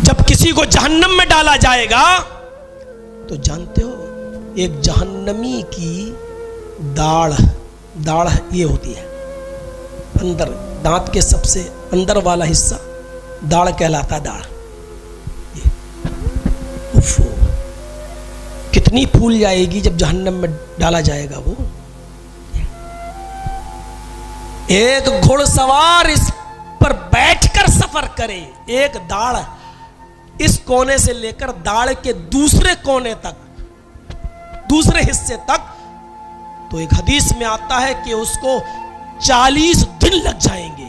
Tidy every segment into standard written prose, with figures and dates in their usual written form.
جب کسی کو جہنم میں ڈالا جائے گا تو جانتے ہو ایک جہنمی کی داڑھ یہ ہوتی ہے اندر، دانت کے سب سے اندر والا حصہ داڑھ کہلاتا ہے. داڑھ کتنی پھول جائے گی جب جہنم میں ڈالا جائے گا. وہ ایک گھڑ سوار اس پر بیٹھ کر سفر کرے، ایک داڑھ اس کونے سے لے کر داڑھ کے دوسرے کونے تک، دوسرے حصے تک، تو ایک حدیث میں آتا ہے کہ اس کو 40 دن لگ جائیں گے.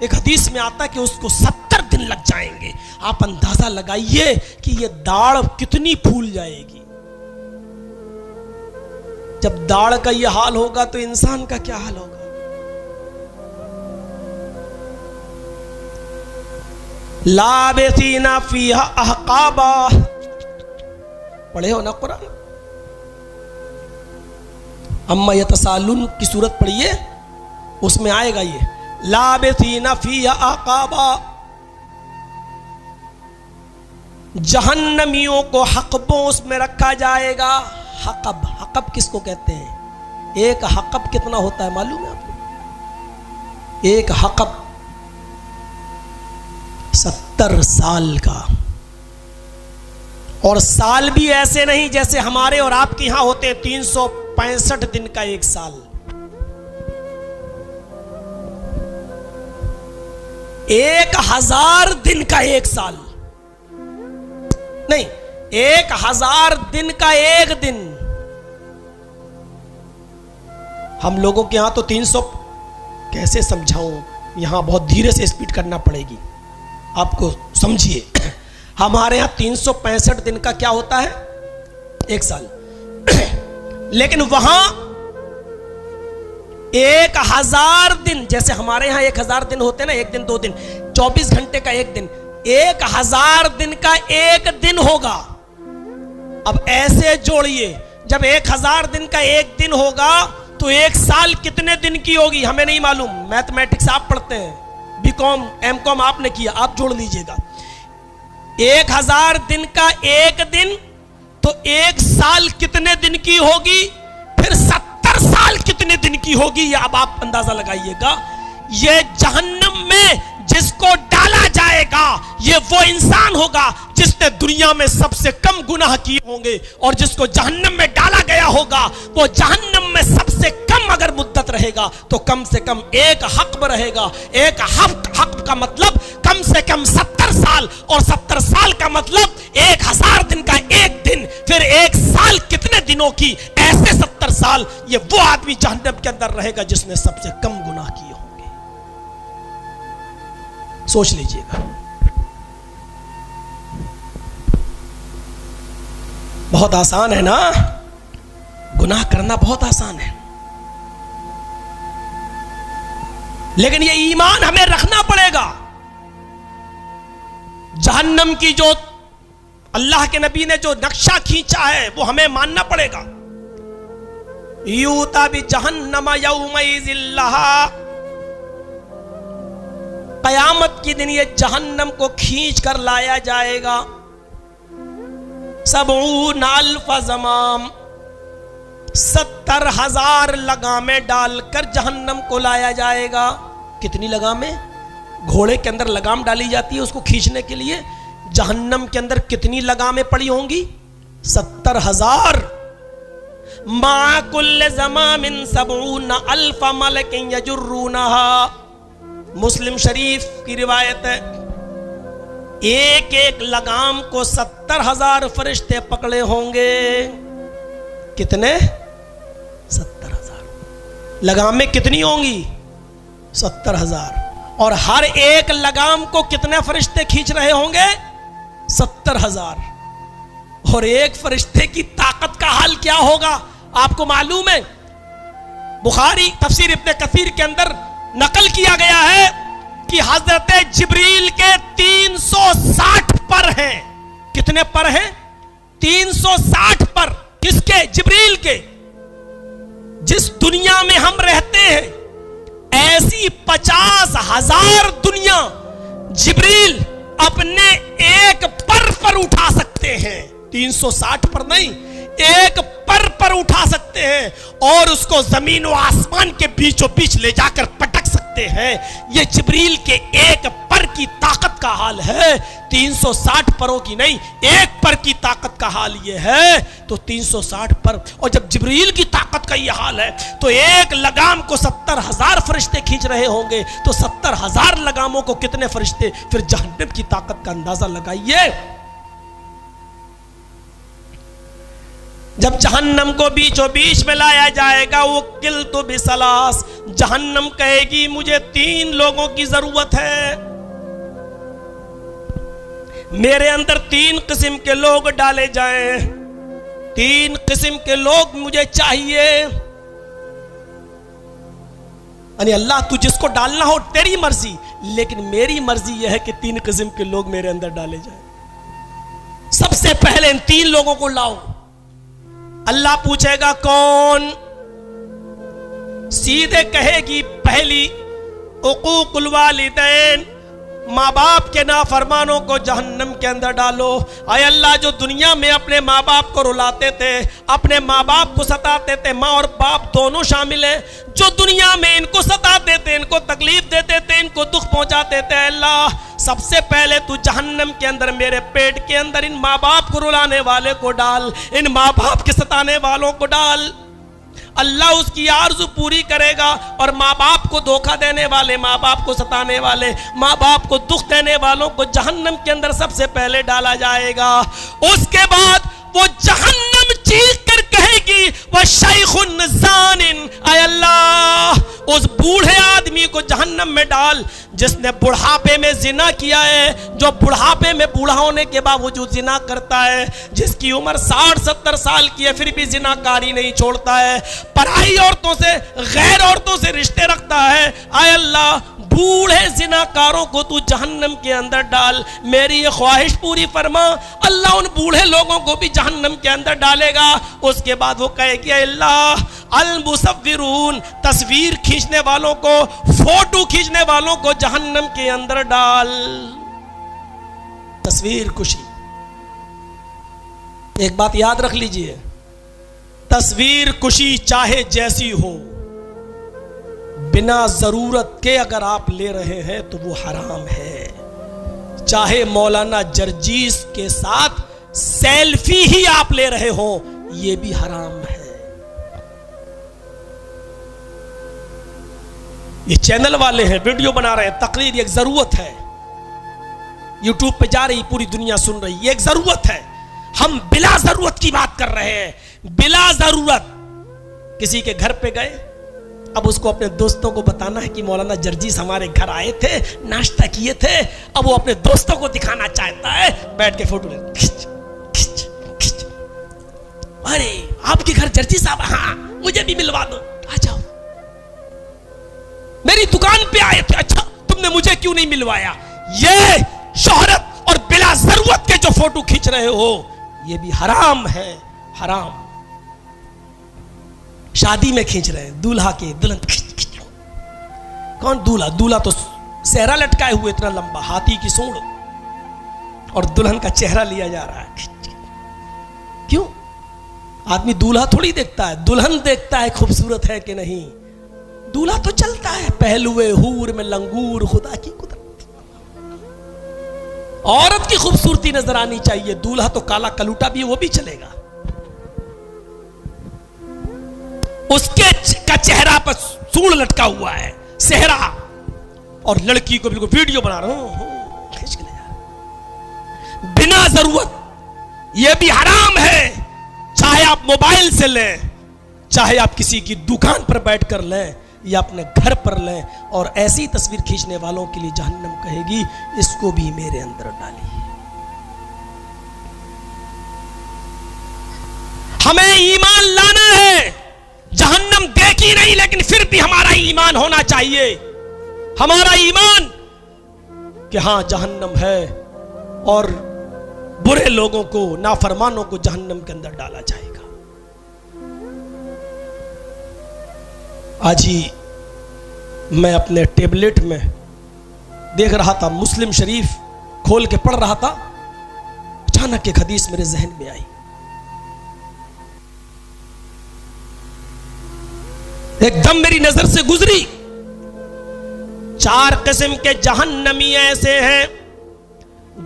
ایک حدیث میں آتا ہے کہ اس کو 70 دن لگ جائیں گے. آپ اندازہ لگائیے کہ یہ داڑھ کتنی پھول جائے گی. جب داڑھ کا یہ حال ہوگا تو انسان کا کیا حال ہوگا؟ لابثین فیہا احقابا، پڑھے ہو نا قرآن؟ اما یتسالون کی صورت پڑھیے، اس میں آئے گا یہ لابثین فیہا احقابا. جہنمیوں کو حقبوں اس میں رکھا جائے گا. حقب کس کو کہتے ہیں؟ ایک حقب کتنا ہوتا ہے معلوم ہے آپ کو؟ ایک حقب 70 سال کا. اور سال بھی ایسے نہیں جیسے ہمارے اور آپ کے یہاں ہوتے ہیں 365 دن کا ایک سال. 1000 دن کا ایک سال نہیں، 1000 دن کا ایک دن. ہم لوگوں کے یہاں تو 300، کیسے سمجھاؤں، یہاں بہت دھیرے سے اسپیڈ کرنا پڑے گی آپ کو، سمجھیے. ہمارے یہاں 365 دن کا کیا ہوتا ہے؟ ایک سال. لیکن وہاں 1000 دن، جیسے ہمارے یہاں 1000 دن ہوتے ہیں نا، ایک دن 2 دن، 24 گھنٹے کا ایک دن، 1000 دن کا ایک دن ہوگا. اب ایسے جوڑیے، جب 1000 دن کا ایک دن ہوگا تو ایک سال کتنے دن کی ہوگی؟ ہمیں نہیں معلوم، میتھمیٹکس آپ پڑھتے ہیں، بی کام ایم کام آپ نے کیا، آپ جوڑ لیجئے گا. 1000 دن کا ایک دن تو ایک سال کتنے دن کی ہوگی؟ پھر 70 سال کتنے دن کی ہوگی؟ یہ اب آپ اندازہ لگائیے گا. یہ جہنم میں جس کو ڈالا جائے گا یہ وہ انسان ہوگا جس نے دنیا میں سب سے کم گناہ کیے ہوں گے، اور جس کو جہنم میں ڈالا گیا ہوگا وہ جہنم میں سب سے کم اگر مدت رہے گا تو کم سے کم ایک حقب رہے گا. ایک حقب کا مطلب کم سے کم 70 سال، اور 70 سال کا مطلب 1000 دن کا ایک دن، پھر ایک سال کتنے دنوں کی؟ ایسے 70 سال. یہ وہ آدمی جہنم کے اندر رہے گا جس نے سب سے کم گناہ کیے ہوں گے. سوچ لیجئے گا. بہت آسان ہے نا، گناہ کرنا بہت آسان ہے، لیکن یہ ایمان ہمیں رکھنا پڑے گا. جہنم کی جو اللہ کے نبی نے جو نقشہ کھینچا ہے وہ ہمیں ماننا پڑے گا. یوتا بجہنم یومئذ لہا، قیامت کی دن یہ جہنم کو کھینچ کر لایا جائے گا. 70,000 زمام، 70,000 لگامیں ڈال کر جہنم کو لایا جائے گا. کتنی لگامیں؟ گھوڑے کے اندر لگام ڈالی جاتی ہے اس کو کھینچنے کے لیے، جہنم کے اندر کتنی لگامیں پڑی ہوں گی؟ 70,000. مع کل زمام 70,000 ملک یجرونہا. مسلم شریف کی روایت ہے، ایک ایک لگام کو 70,000 فرشتے پکڑے ہوں گے. کتنے؟ 70,000. لگامیں کتنی ہوں گی؟ 70,000. اور ہر ایک لگام کو کتنے فرشتے کھینچ رہے ہوں گے؟ 70,000. اور ایک فرشتے کی طاقت کا حال کیا ہوگا آپ کو معلوم ہے؟ بخاری تفسیر ابن کثیر کے اندر نقل کیا گیا ہے کہ حضرت جبریل کے 360 پر ہیں. کتنے پر ہیں؟ 360 پر. کس کے؟ جبریل کے. جس دنیا میں ہم رہتے ہیں ایسی 50,000 دنیا جبریل اپنے ایک پر اٹھا سکتے ہیں, 360 پر نہیں, ایک پر اٹھا سکتے ہیں اور اس کو زمین و آسمان کے بیچوں بیچ لے جا کر پٹک سکتے ہیں. یہ جبریل کے ایک پر کی طاقت کا حال ہے, 360 پروں کی نہیں, ایک پر کی طاقت کا حال یہ ہے. تو 360 پر, اور جب جبریل کی طاقت کا یہ حال ہے تو ایک لگام کو 70,000 فرشتے کھینچ رہے ہوں گے, تو 70,000 لگاموں کو کتنے فرشتے, پھر جہنم کی طاقت کا اندازہ لگائیے. جب جہنم کو بیچوں بیچ میں لایا جائے گا, وہ قلت بثلاث, جہنم کہے گی مجھے 3 لوگوں کی ضرورت ہے, میرے اندر 3 قسم کے لوگ ڈالے جائیں, 3 قسم کے لوگ مجھے چاہیے. یعنی اللہ تو جس کو ڈالنا ہو تیری مرضی, لیکن میری مرضی یہ ہے کہ 3 قسم کے لوگ میرے اندر ڈالے جائیں. سب سے پہلے ان 3 لوگوں کو لاؤ. اللہ پوچھے گا کون؟ سیدھے کہے گی پہلی عقوق الوالدین, ماں باپ کے نافرمانوں کو جہنم کے اندر ڈالو. اے اللہ, جو دنیا میں اپنے ماں باپ کو رلاتے تھے, اپنے ماں باپ کو ستاتے تھے, ماں اور باپ دونوں شامل ہیں, جو دنیا میں ان کو ستاتے تھے, ان کو تکلیف دیتے تھے, ان کو دکھ پہنچاتے تھے, اللہ سب سے پہلے تو جہنم کے اندر میرے پیٹ کے اندر ان ماں باپ کو رلانے والے کو ڈال, ان ماں باپ کے ستانے والوں کو ڈال. اللہ اس کی آرزو پوری کرے گا, اور ماں باپ کو دھوکہ دینے والے, ماں باپ کو ستانے والے, ماں باپ کو دکھ دینے والوں کو جہنم کے اندر سب سے پہلے ڈالا جائے گا. اس کے بعد وہ جہنم چیخ کر کہے گی وَشَيْخٌ زَانٍ, اے اللہ اس بوڑھے آدمی کو جہنم میں ڈال جس نے بڑھاپے میں زنا کیا ہے, جو بڑھاپے میں بوڑھا ہونے کے باوجود زنا کرتا ہے, جس کی عمر 60-70 سال کی ہے پھر بھی زنا کاری نہیں چھوڑتا ہے, پرائی عورتوں سے, غیر عورتوں سے رشتے رکھتا ہے. اے اللہ بوڑھے زناکاروں کو تو جہنم کے اندر ڈال, میری یہ خواہش پوری فرما. اللہ ان بوڑھے لوگوں کو بھی جہنم کے اندر ڈالے گا. اس کے بعد وہ کہے کہ اللہ المصورون, تصویر کھینچنے والوں کو, فوٹو کھینچنے والوں کو جہنم کے اندر ڈال. تصویر کشی, ایک بات یاد رکھ لیجئے, تصویر کشی چاہے جیسی ہو, بنا ضرورت کے اگر آپ لے رہے ہیں تو وہ حرام ہے. چاہے مولانا جرجیس کے ساتھ سیلفی ہی آپ لے رہے ہوں, یہ بھی حرام ہے. یہ چینل والے ہیں, ویڈیو بنا رہے ہیں, تقریر ایک ضرورت ہے, یوٹیوب پہ جا رہی, پوری دنیا سن رہی, یہ ایک ضرورت ہے. ہم بلا ضرورت کی بات کر رہے ہیں, بلا ضرورت. کسی کے گھر پہ گئے, اب اس کو اپنے دوستوں کو بتانا ہے کہ مولانا جرجیس ہمارے گھر آئے تھے, ناشتہ کیے تھے. اب وہ اپنے دوستوں کو دکھانا چاہتا ہے, بیٹھ کے فوٹو لے, کھچ کھچ کھچ, ارے آپ کے گھر جرجیس صاحب, ہاں مجھے بھی ملوا دو, آ جاؤ, میری دکان پہ آئے تھے, اچھا تم نے مجھے کیوں نہیں ملوایا. یہ شہرت اور بلا ضرورت کے جو فوٹو کھینچ رہے ہو یہ بھی حرام ہے, حرام. شادی میں کھینچ رہے ہیں, دولہا کے دلہن, کون دولہا؟ دولہا تو سہرا لٹکائے ہوئے اتنا لمبا, ہاتھی کی سونڈ, اور دلہن کا چہرہ لیا جا رہا ہے. کیوں؟ آدمی دولہا تھوڑی دیکھتا ہے, دلہن دیکھتا ہے خوبصورت ہے کہ نہیں. دولہا تو چلتا ہے پہلوے حور میں لنگور, خدا کی قدرت. عورت کی خوبصورتی نظر آنی چاہیے, دولہا تو کالا کلوٹا بھی, وہ بھی چلے گا. اس کے کا چہرہ پر سوڑ لٹکا ہوا ہے, صحرا, اور لڑکی کو بالکل ویڈیو بنا رہا ہوں, کھینچ کے لے جا رہا, بنا ضرورت. یہ بھی حرام ہے, چاہے آپ موبائل سے لیں, چاہے آپ کسی کی دکان پر بیٹھ کر لیں یا اپنے گھر پر لیں. اور ایسی تصویر کھینچنے والوں کے لیے جہنم کہے گی اس کو بھی میرے اندر ڈالیے. ہمیں ایمان لانا ہے, جہنم دیکھی نہیں لیکن پھر بھی ہمارا ایمان ہونا چاہیے. ہمارا ایمان کہ ہاں جہنم ہے, اور برے لوگوں کو, نافرمانوں کو جہنم کے اندر ڈالا جائے گا. آج ہی میں اپنے ٹیبلٹ میں دیکھ رہا تھا, مسلم شریف کھول کے پڑھ رہا تھا, اچانک ایک حدیث میرے ذہن میں آئی. ایک دم میری نظر سے گزری. 4 قسم کے جہنمی ایسے ہیں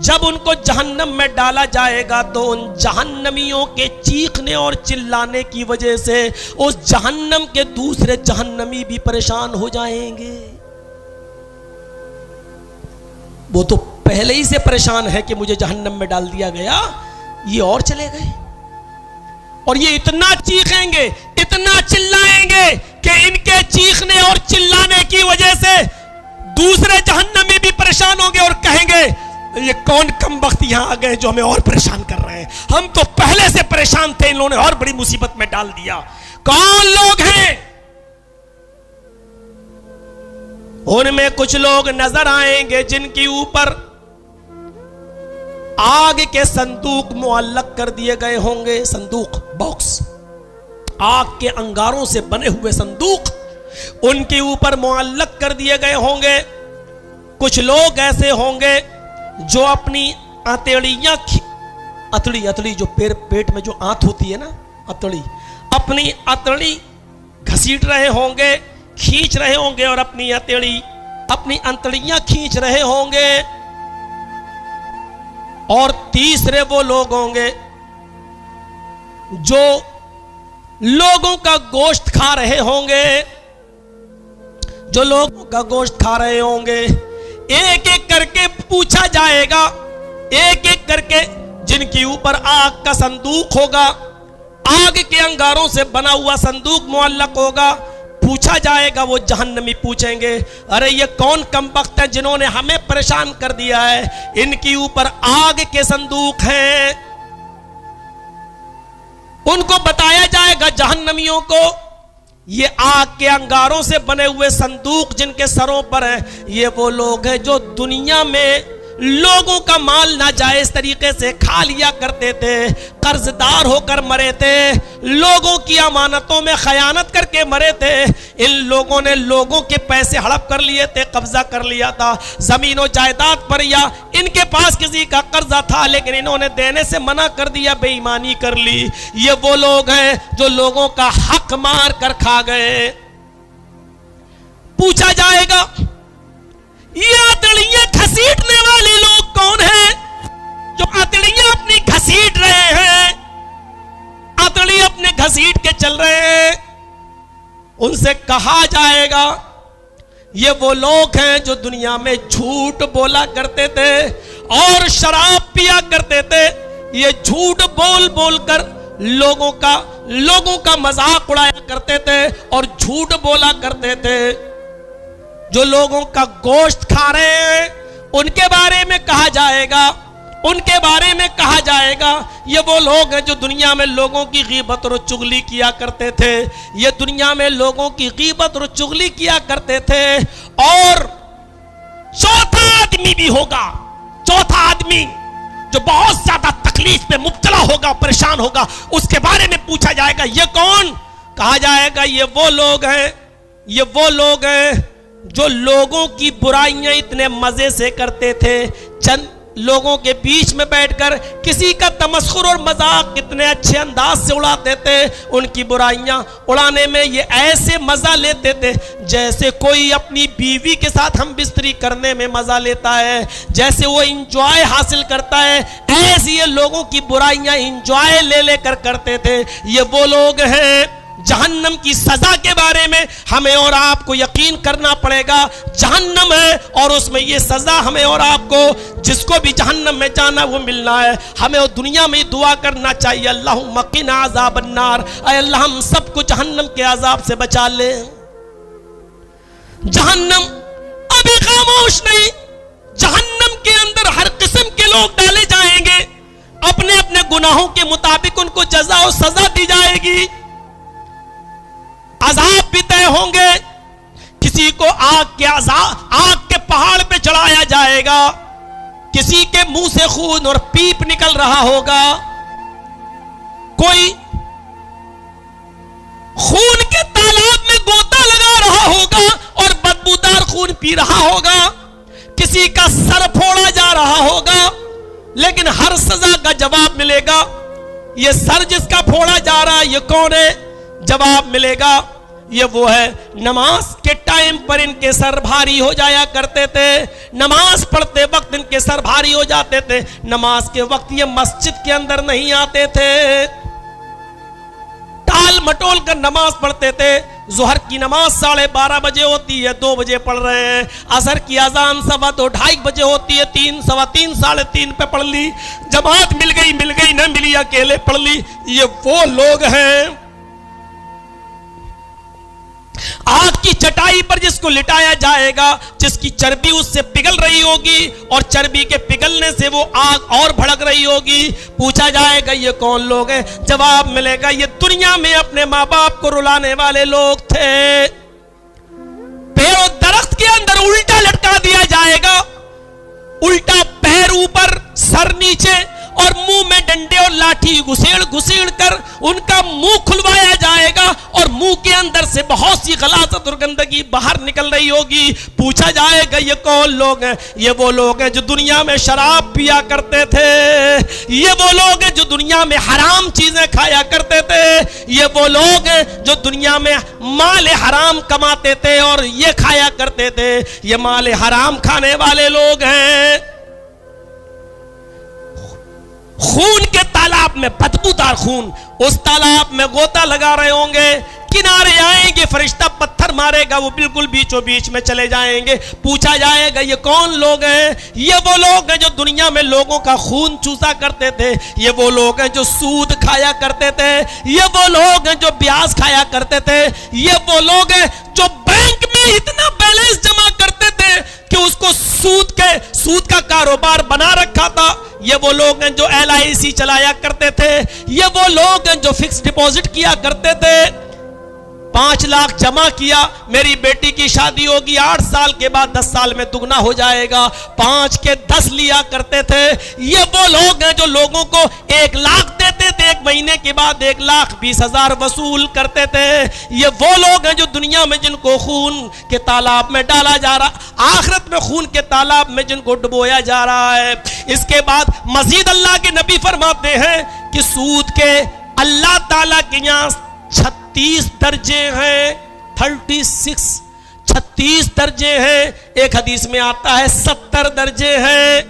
جب ان کو جہنم میں ڈالا جائے گا تو ان جہنمیوں کے چیخنے اور چلانے کی وجہ سے اس جہنم کے دوسرے جہنمی بھی پریشان ہو جائیں گے. وہ تو پہلے ہی سے پریشان ہے کہ مجھے جہنم میں ڈال دیا گیا, یہ اور چلے گئے, اور یہ اتنا چیخیں گے, اتنا چلائیں گے کہ ان کے چیخنے اور چلانے کی وجہ سے دوسرے جہنمی بھی پریشان ہوں گے اور کہیں گے یہ کون کم وقت یہاں آ گئے جو ہمیں اور پریشان کر رہے ہیں, ہم تو پہلے سے پریشان تھے, ان لوگوں نے اور بڑی مصیبت میں ڈال دیا. کون لوگ ہیں؟ ان میں کچھ لوگ نظر آئیں گے جن کے اوپر آگ کے صندوق معلق کر دیے گئے ہوں گے. صندوق, باکس, آگ کے انگاروں سے بنے ہوئے صندوق ان کے اوپر معلق کر دیے گئے ہوں گے. کچھ لوگ ایسے ہوں گے جو اپنی اتڑیاں, اتڑی جو پیٹ میں جو آنت ہوتی ہے نا, اتڑی, اپنی اتڑی گھسیٹ رہے ہوں گے, کھینچ رہے ہوں گے, اور اپنی انتڑیاں کھینچ رہے ہوں گے. اور تیسرے وہ لوگ ہوں گے جو لوگوں کا گوشت کھا رہے ہوں گے, جو لوگوں کا گوشت کھا رہے ہوں گے. ایک ایک کر کے پوچھا جائے گا, ایک ایک کر کے جن کے اوپر آگ کا صندوق ہوگا, آگ کے انگاروں سے بنا ہوا صندوق معلق ہوگا, پوچھا جائے گا. وہ جہنمی پوچھیں گے ارے یہ کون کمبخت ہے جنہوں نے ہمیں پریشان کر دیا ہے, ان کے اوپر آگ کے صندوق ہیں. ان کو بتایا جائے گا جہنمیوں کو یہ آگ کے انگاروں سے بنے ہوئے صندوق جن کے سروں پر ہیں, یہ وہ لوگ ہیں جو دنیا میں لوگوں کا مال ناجائز طریقے سے کھا لیا کرتے تھے, قرض دار ہو کر مرے تھے, لوگوں کی امانتوں میں خیانت کر کے مرے تھے. ان لوگوں نے لوگوں کے پیسے ہڑپ کر لیے تھے, قبضہ کر لیا تھا زمین و جائیداد پر, یا ان کے پاس کسی کا قرضہ تھا لیکن انہوں نے دینے سے منع کر دیا, بے ایمانی کر لی. یہ وہ لوگ ہیں جو لوگوں کا حق مار کر کھا گئے. پوچھا جائے گا یہ اتڑیاں گھسیٹنے والے لوگ کون ہیں جو اتڑیاں اپنی گھسیٹ رہے ہیں, اتڑی اپنے گھسیٹ کے چل رہے ہیں. ان سے کہا جائے گا یہ وہ لوگ ہیں جو دنیا میں جھوٹ بولا کرتے تھے اور شراب پیا کرتے تھے. یہ جھوٹ بول بول کر لوگوں کا مذاق اڑایا کرتے تھے اور جھوٹ بولا کرتے تھے. جو لوگوں کا گوشت کھا رہے ہیں ان کے بارے میں کہا جائے گا, ان کے بارے میں کہا جائے گا یہ وہ لوگ ہیں جو دنیا میں لوگوں کی غیبت اور چغلی کیا کرتے تھے, یہ دنیا میں لوگوں کی غیبت اور چغلی کیا کرتے تھے. اور چوتھا آدمی بھی ہوگا, چوتھا آدمی جو بہت زیادہ تکلیف میں مبتلا ہوگا, پریشان ہوگا, اس کے بارے میں پوچھا جائے گا یہ کون؟ کہا جائے گا یہ وہ لوگ ہیں, یہ وہ لوگ ہیں جو لوگوں کی برائیاں اتنے مزے سے کرتے تھے, چند لوگوں کے بیچ میں بیٹھ کر کسی کا تمسخر اور مذاق کتنے اچھے انداز سے اڑاتے تھے. ان کی برائیاں اڑانے میں یہ ایسے مزہ لیتے تھے جیسے کوئی اپنی بیوی کے ساتھ ہم بستری کرنے میں مزہ لیتا ہے, جیسے وہ انجوائے حاصل کرتا ہے, ایسے یہ لوگوں کی برائیاں انجوائے لے لے کر کرتے تھے. یہ وہ لوگ ہیں. جہنم کی سزا کے بارے میں ہمیں اور آپ کو یقین کرنا پڑے گا. جہنم ہے اور اس میں یہ سزا ہمیں اور آپ کو, جس کو بھی جہنم میں جانا وہ ملنا ہے. ہمیں اور دنیا میں دعا کرنا چاہیے اللہم قنا عذاب النار, اے اللہ ہم سب کو جہنم کے عذاب سے بچا لے. جہنم ابھی خاموش نہیں, جہنم کے اندر ہر قسم کے لوگ ڈالے جائیں گے, اپنے اپنے گناہوں کے مطابق ان کو جزا و سزا دی جائے گی. عذاب بھی طے ہوں گے, کسی کو آگ کے پہاڑ پہ چڑھایا جائے گا, کسی کے منہ سے خون اور پیپ نکل رہا ہوگا, کوئی خون کے تالاب میں گوتا لگا رہا ہوگا اور بدبودار خون پی رہا ہوگا, کسی کا سر پھوڑا جا رہا ہوگا, لیکن ہر سزا کا جواب ملے گا. یہ سر جس کا پھوڑا جا رہا ہے یہ کون ہے؟ جواب ملے گا یہ وہ ہے. نماز کے ٹائم پر ان کے سر بھاری ہو جایا کرتے تھے, نماز پڑھتے وقت ان کے سر بھاری ہو جاتے تھے, نماز کے وقت یہ مسجد کے اندر نہیں آتے تھے, ٹال مٹول کر نماز پڑھتے تھے. ظہر کی نماز 12:30 بجے ہوتی ہے, 2 بجے پڑھ رہے ہیں. عصر کی اذان 2:15 2:30 بجے ہوتی ہے, 3 سوا 3 3:30 پہ پڑھ لی. جماعت مل گئی نہ ملی, اکیلے پڑھ لی. یہ وہ لوگ ہیں آگ کی چٹائی پر جس کو لٹایا جائے گا, جس کی چربی اس سے پگھل رہی ہوگی اور چربی کے پگھلنے سے وہ آگ اور بھڑک رہی ہوگی. پوچھا جائے گا یہ کون لوگ ہیں؟ جواب ملے گا یہ دنیا میں اپنے ماں باپ کو رلانے والے لوگ تھے. پیڑ و درخت کے اندر الٹا لٹکا دیا جائے گا, الٹا پیر اوپر سر نیچے اور منہ میں ڈنڈے اور لاٹھی گھسیڑ کر ان کا منہ کھلوایا جائے گا اور منہ کے اندر سے بہت سی غلاظت اور گندگی باہر نکل رہی ہوگی. پوچھا جائے گا یہ کون لوگ ہیں؟ یہ وہ لوگ ہیں جو دنیا میں شراب پیا کرتے تھے, یہ وہ لوگ ہیں جو دنیا میں حرام چیزیں کھایا کرتے تھے, یہ وہ لوگ ہیں جو دنیا میں مال حرام کماتے تھے اور یہ کھایا کرتے تھے. یہ مال حرام کھانے والے لوگ ہیں. خون کے تالاب میں, بدبودار خون, اس تالاب میں غوطہ لگا رہے ہوں گے, کنارے آئیں گے, فرشتہ پتھر مارے گا, وہ بالکل بیچوں بیچ میں چلے جائیں گے. پوچھا جائے گا یہ کون لوگ ہیں؟ یہ وہ لوگ ہیں جو دنیا میں لوگوں کا خون چوسا کرتے تھے, یہ وہ لوگ ہیں جو سود کھایا کرتے تھے, یہ وہ لوگ ہیں جو بیاج کھایا کرتے تھے, یہ وہ لوگ ہیں جو بینک میں اتنا بیلنس جمع کرتے تھے کہ اس کو سود کا کاروبار بنا رکھا تھا. یہ وہ لوگ ہیں جو LIC چلایا کرتے تھے, یہ وہ لوگ ہیں جو فکس ڈپوزٹ کیا کرتے تھے. 5 لاکھ جمع کیا, میری بیٹی کی شادی ہوگی 8 سال کے بعد 10 سال میں دگنا ہو جائے گا, 5 کے 10 لیا کرتے تھے. یہ وہ لوگ ہیں جو لوگوں کو 1 لاکھ دیتے تھے, 1 مہینے کے بعد 1,20,000 وصول کرتے تھے. یہ وہ لوگ ہیں جو دنیا میں جن کو خون کے تالاب میں ڈالا جا رہا, آخرت میں خون کے تالاب میں جن کو ڈبویا جا رہا ہے. اس کے بعد مزید اللہ کے نبی فرماتے ہیں کہ سود کے اللہ تعالیٰ کے یہاں 36 درجے ہیں, 36 درجے ہیں. ایک حدیث میں آتا ہے 70 درجے ہیں.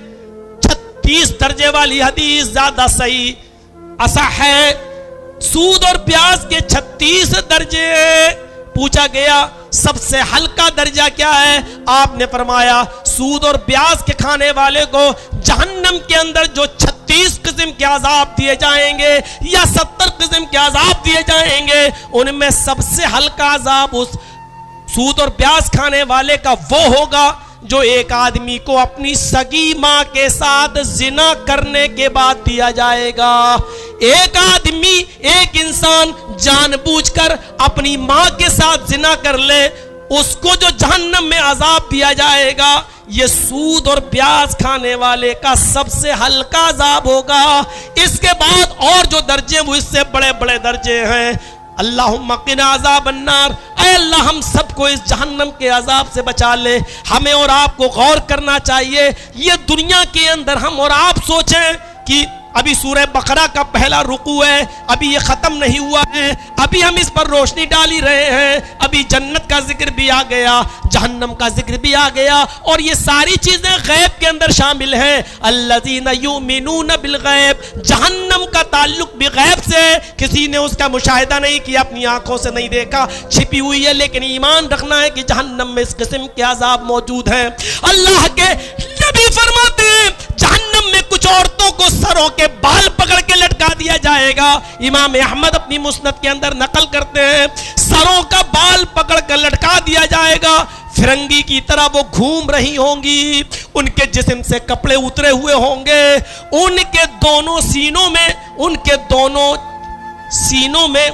36 درجے والی حدیث زیادہ صحیح اصح ہے. سود اور پیاز کے 36 درجے ہیں. پوچھا گیا سب سے ہلکا درجہ کیا ہے؟ آپ نے فرمایا سود اور پیاز کے کھانے والے کو جہنم کے اندر جو 36 قسم کے عذاب دیے جائیں گے یا 70 قسم کے عذاب دیے جائیں گے, ان میں سب سے ہلکا عذاب اس سود اور پیاز کھانے والے کا وہ ہوگا جو ایک آدمی کو اپنی سگی ماں کے ساتھ زنا کرنے کے بعد دیا جائے گا. ایک آدمی, ایک انسان جان بوجھ کر اپنی ماں کے ساتھ زنا کر لے, اس کو جو جہنم میں عذاب دیا جائے گا یہ سود اور پیاز کھانے والے کا سب سے ہلکا عذاب ہوگا. اس کے بعد اور جو درجے وہ اس سے بڑے بڑے درجے ہیں. اللہم قنا عذاب النار, اے اللہ ہم سب کو اس جہنم کے عذاب سے بچا لے. ہمیں اور آپ کو غور کرنا چاہیے. یہ دنیا کے اندر ہم اور آپ سوچیں کہ ابھی سورہ بقرہ کا پہلا رکوع ہے, ابھی یہ ختم نہیں ہوا ہے, ابھی ہم اس پر روشنی ڈال ہی رہے ہیں, ابھی جنت کا ذکر بھی آ گیا, جہنم کا ذکر بھی آ گیا, اور یہ ساری چیزیں غیب کے اندر شامل ہیں. الذین یؤمنون بالغیب, جہنم کا تعلق بھی غیب سے ہے. کسی نے اس کا مشاہدہ نہیں کیا, اپنی آنکھوں سے نہیں دیکھا, چھپی ہوئی ہے, لیکن ایمان رکھنا ہے کہ جہنم میں اس قسم کے عذاب موجود ہیں. اللہ کے نبی فرماتے ہیں جہنم میں کچھ عورتوں کو سروں کے بال پکڑ کے لٹکا دیا جائے گا. امام احمد اپنی مسند کے اندر نقل کرتے ہیں سروں کا بال پکڑ کر لٹکا دیا جائے گا, فرنگی کی طرح وہ گھوم رہی ہوں گی, ان کے جسم سے کپڑے اترے ہوئے ہوں گے, ان کے دونوں سینوں میں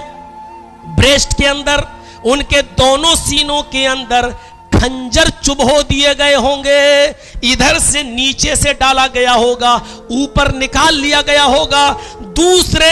بریسٹ کے اندر, ان کے دونوں سینوں کے اندر خنجر چبھو دیے گئے ہوں گے, ادھر سے نیچے سے ڈالا گیا ہوگا, اوپر نکال لیا گیا ہوگا, دوسرے